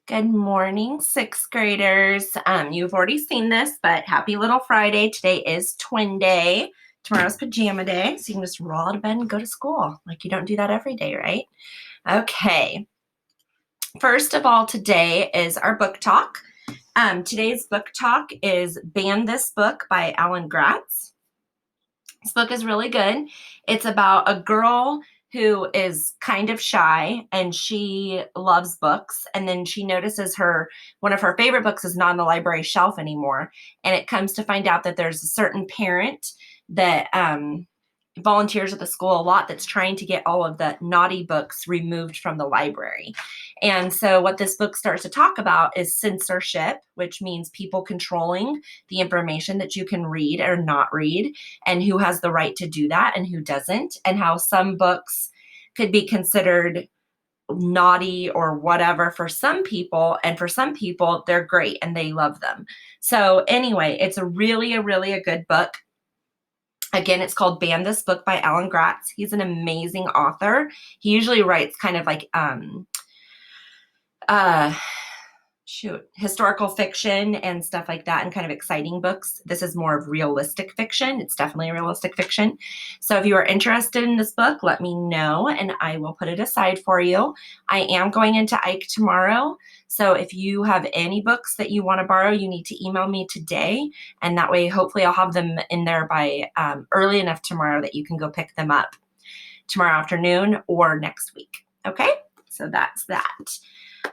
Good morning, sixth graders. You've already seen this, but happy little Friday. Today is twin day. Tomorrow's pajama day, so you can just roll out of bed and go to school. Like you don't do that every day, right? Okay. First of all, today is our book talk. Today's book talk is Ban This Book by Alan Gratz. This book is really good. It's about a girl who is kind of shy and she loves books, and then she notices one of her favorite books is not on the library shelf anymore, and it comes to find out that there's a certain parent that volunteers at the school a lot that's trying to get all of the naughty books removed from the library. And so what this book starts to talk about is censorship, which means people controlling the information that you can read or not read, and who has the right to do that and who doesn't, and how some books could be considered naughty or whatever for some people, and for some people they're great and they love them. So anyway, it's a really a good book. Again, it's called Ban This Book by Alan Gratz. He's an amazing author. He usually writes kind of like historical fiction and stuff like that, and kind of exciting books. This is more of realistic fiction. It's definitely a realistic fiction. So if you are interested in this book, let me know and I will put it aside for you. I am going into Ike tomorrow. So if you have any books that you want to borrow, you need to email me today. And that way, hopefully I'll have them in there by early enough tomorrow that you can go pick them up tomorrow afternoon or next week. Okay, so that's that.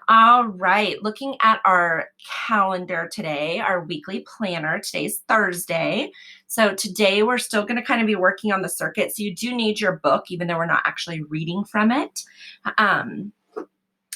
All right, looking at our calendar today, our weekly planner, today's Thursday. So today we're still going to kind of be working on the circuit. So you do need your book, even though we're not actually reading from it.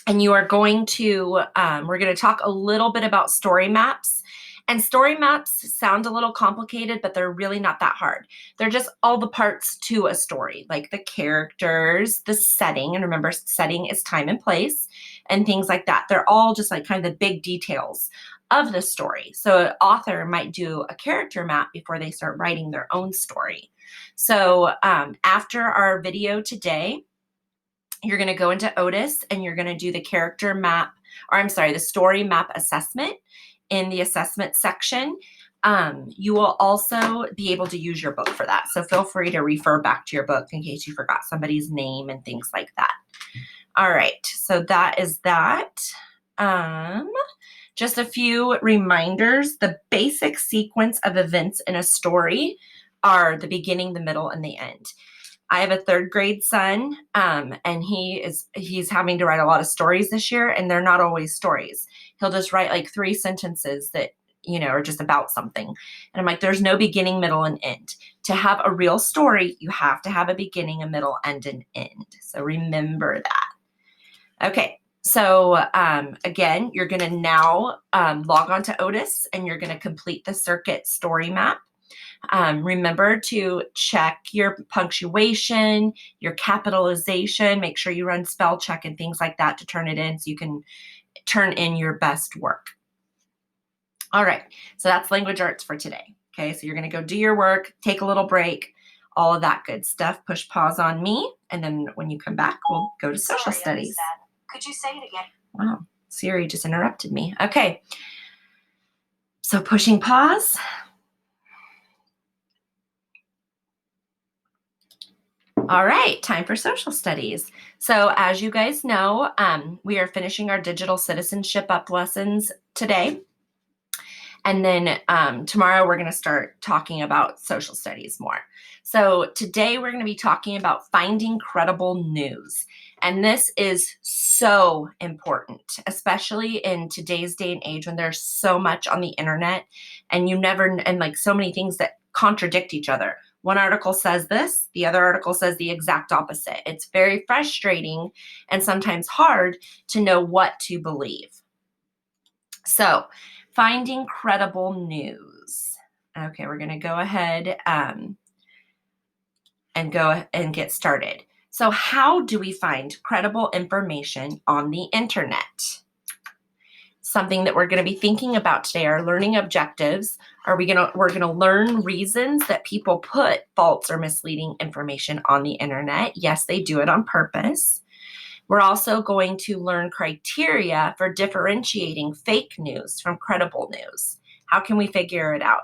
And you are going to, we're going to talk a little bit about story maps. And story maps sound a little complicated, but they're really not that hard. They're just all the parts to a story, like the characters, the setting, and remember, setting is time and place, and things like that. They're all just like kind of the big details of the story. So an author might do a character map before they start writing their own story. So after our video today, you're going to go into Otis and you're going to do the character map, or I'm sorry, the story map assessment in the assessment section. You will also be able to use your book for that. So feel free to refer back to your book in case you forgot somebody's name and things like that. All right, so that is that. Just a few reminders. The basic sequence of events in a story are the beginning, the middle, and the end. I have a third grade son, and he's having to write a lot of stories this year, and they're not always stories. He'll just write like 3 sentences that, are just about something. And I'm like, there's no beginning, middle, and end. To have a real story, you have to have a beginning, a middle, and an end. So remember that. Okay, so again, you're going to now log on to Otis, and you're going to complete the circuit story map. Remember to check your punctuation, your capitalization, make sure you run spell check and things like that to turn it in so you can turn in your best work. All right, so that's language arts for today. Okay, so you're going to go do your work, take a little break, all of that good stuff. Push pause on me, and then when you come back, we'll go to social studies. Could you say it again? Wow, Siri just interrupted me. Okay, so pushing pause. All right, time for social studies. So as you guys know, we are finishing our digital citizenship up lessons today. And then tomorrow we're going to start talking about social studies more. So today we're going to be talking about finding credible news. And this is so important, especially in today's day and age when there's so much on the internet and like so many things that contradict each other. One article says this, the other article says the exact opposite. It's very frustrating and sometimes hard to know what to believe. So, finding credible news. Okay, we're going to go ahead and get started. So, how do we find credible information on the internet? Something that we're going to be thinking about today, our learning objectives. We're going to learn reasons that people put false or misleading information on the internet. Yes, they do it on purpose. We're also going to learn criteria for differentiating fake news from credible news. How can we figure it out?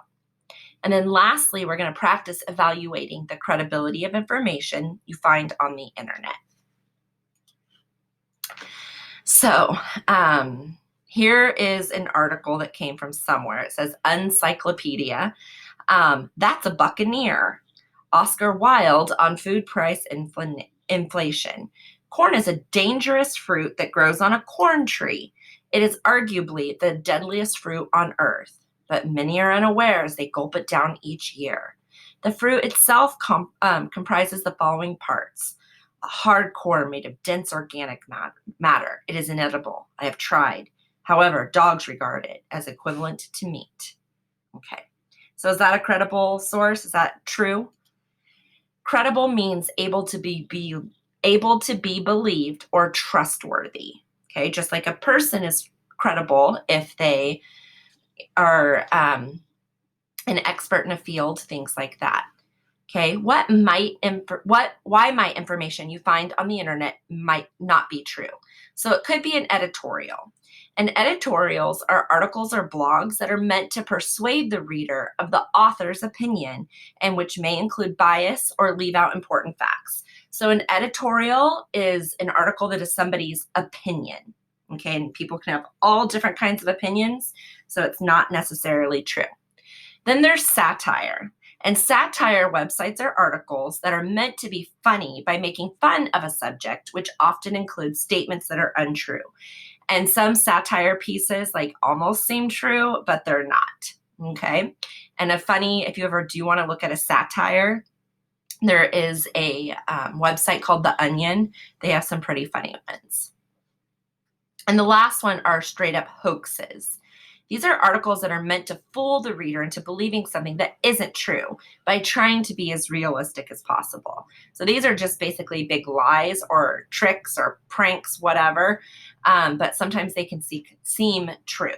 And then lastly, we're going to practice evaluating the credibility of information you find on the internet. So here is an article that came from somewhere. It says Uncyclopedia. That's a buccaneer. Oscar Wilde on food price inflation. Corn is a dangerous fruit that grows on a corn tree. It is arguably the deadliest fruit on earth, but many are unaware as they gulp it down each year. The fruit itself comprises the following parts. A hard core made of dense organic matter. It is inedible. I have tried. However, dogs regard it as equivalent to meat. Okay, so is that a credible source? Is that true? Credible means able to be believed or trustworthy. Okay, just like a person is credible if they are an expert in a field, things like that. Okay, why might information you find on the internet might not be true? So it could be an editorial. And editorials are articles or blogs that are meant to persuade the reader of the author's opinion and which may include bias or leave out important facts. So an editorial is an article that is somebody's opinion. Okay, and people can have all different kinds of opinions, so it's not necessarily true. Then there's satire. And satire websites are articles that are meant to be funny by making fun of a subject, which often includes statements that are untrue. And some satire pieces like almost seem true, but they're not. Okay. And if you ever do want to look at a satire, there is a website called The Onion. They have some pretty funny ones. And the last one are straight up hoaxes. These are articles that are meant to fool the reader into believing something that isn't true by trying to be as realistic as possible. So these are just basically big lies or tricks or pranks, whatever, but sometimes they can seem true.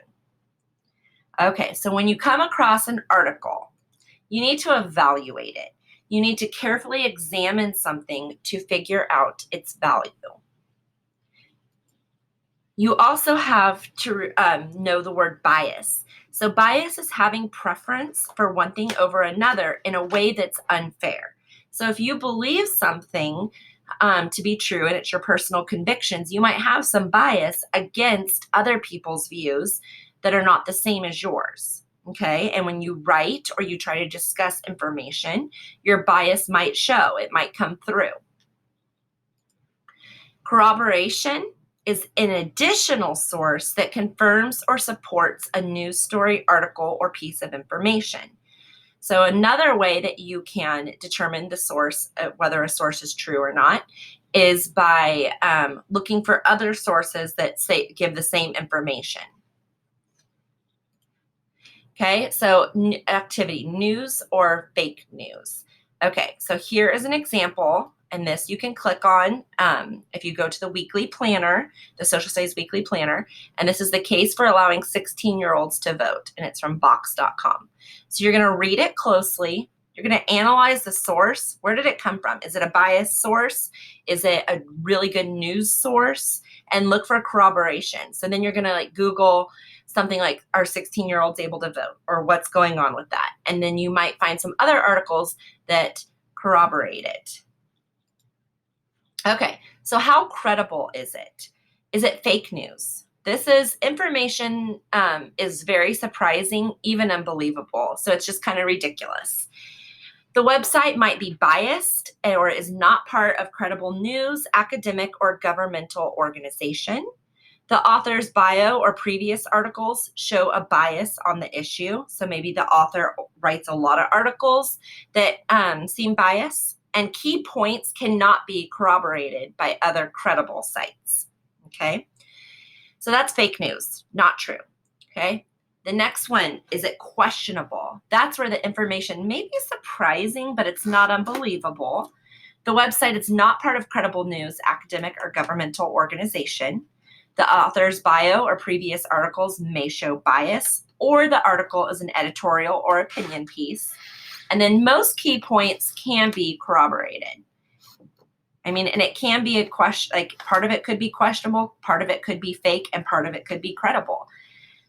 Okay, so when you come across an article, you need to evaluate it. You need to carefully examine something to figure out its value. You also have to know the word bias. So bias is having preference for one thing over another in a way that's unfair. So if you believe something to be true and it's your personal convictions, you might have some bias against other people's views that are not the same as yours. Okay, and when you write or you try to discuss information, your bias might show, it might come through. Corroboration is an additional source that confirms or supports a news story, article, or piece of information. So another way that you can determine the source, whether a source is true or not, is by looking for other sources that give the same information. Okay, so activity, news or fake news. Okay, so here is an example. And this you can click on if you go to the weekly planner, the Social Studies Weekly Planner. And this is the case for allowing 16-year-olds to vote. And it's from Vox.com. So you're going to read it closely. You're going to analyze the source. Where did it come from? Is it a biased source? Is it a really good news source? And look for corroboration. So then you're going to Google something like, are 16-year-olds able to vote? Or what's going on with that? And then you might find some other articles that corroborate it. Okay, so how credible is it? Is it fake news? This is information is very surprising, even unbelievable. So it's just kind of ridiculous. The website might be biased or is not part of credible news, academic, or governmental organization. The author's bio or previous articles show a bias on the issue. So maybe the author writes a lot of articles that seem biased. And key points cannot be corroborated by other credible sites, okay? So that's fake news, not true, okay? The next one, is it questionable? That's where the information may be surprising, but it's not unbelievable. The website is not part of credible news, academic, or governmental organization. The author's bio or previous articles may show bias, or the article is an editorial or opinion piece. And then most key points can be corroborated. I mean, and it can be a question, like part of it could be questionable, part of it could be fake, and part of it could be credible.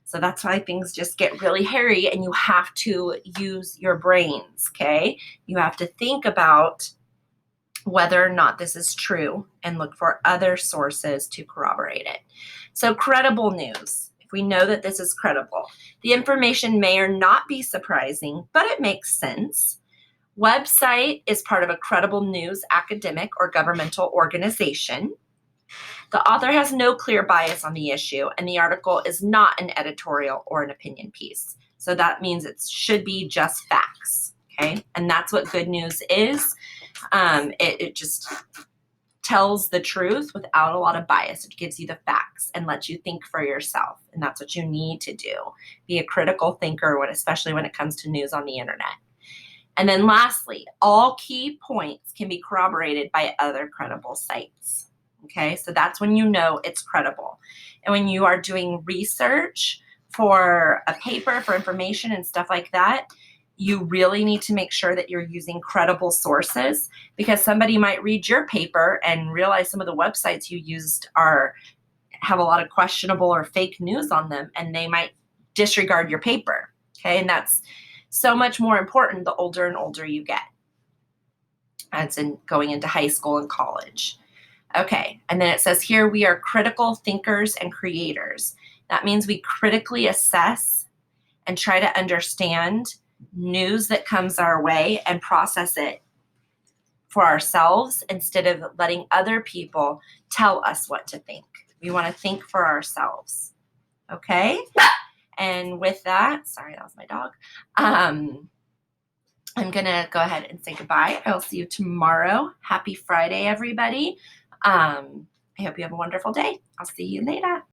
So that's why things just get really hairy, and you have to use your brains, okay? You have to think about whether or not this is true and look for other sources to corroborate it. So credible news. If we know that this is credible, the information may or not be surprising, but it makes sense. Website is part of a credible news, academic, or governmental organization. The author has no clear bias on the issue, and the article is not an editorial or an opinion piece. So that means it should be just facts, okay? And that's what good news is. It just tells the truth without a lot of bias. It gives you the facts and lets you think for yourself, and that's what you need to do. Be a critical thinker, especially when it comes to news on the internet. And then lastly, all key points can be corroborated by other credible sites. Okay, so that's when you know it's credible. And when you are doing research for a paper, for information and stuff like that, you really need to make sure that you're using credible sources, because somebody might read your paper and realize some of the websites you used have a lot of questionable or fake news on them, and they might disregard your paper. Okay, and that's so much more important the older and older you get. That's in going into high school and college. Okay, and then it says here, we are critical thinkers and creators. That means we critically assess and try to understand news that comes our way and process it for ourselves instead of letting other people tell us what to think. We want to think for ourselves. Okay? And with that, sorry, that was my dog. I'm going to go ahead and say goodbye. I'll see you tomorrow. Happy Friday, everybody. I hope you have a wonderful day. I'll see you later.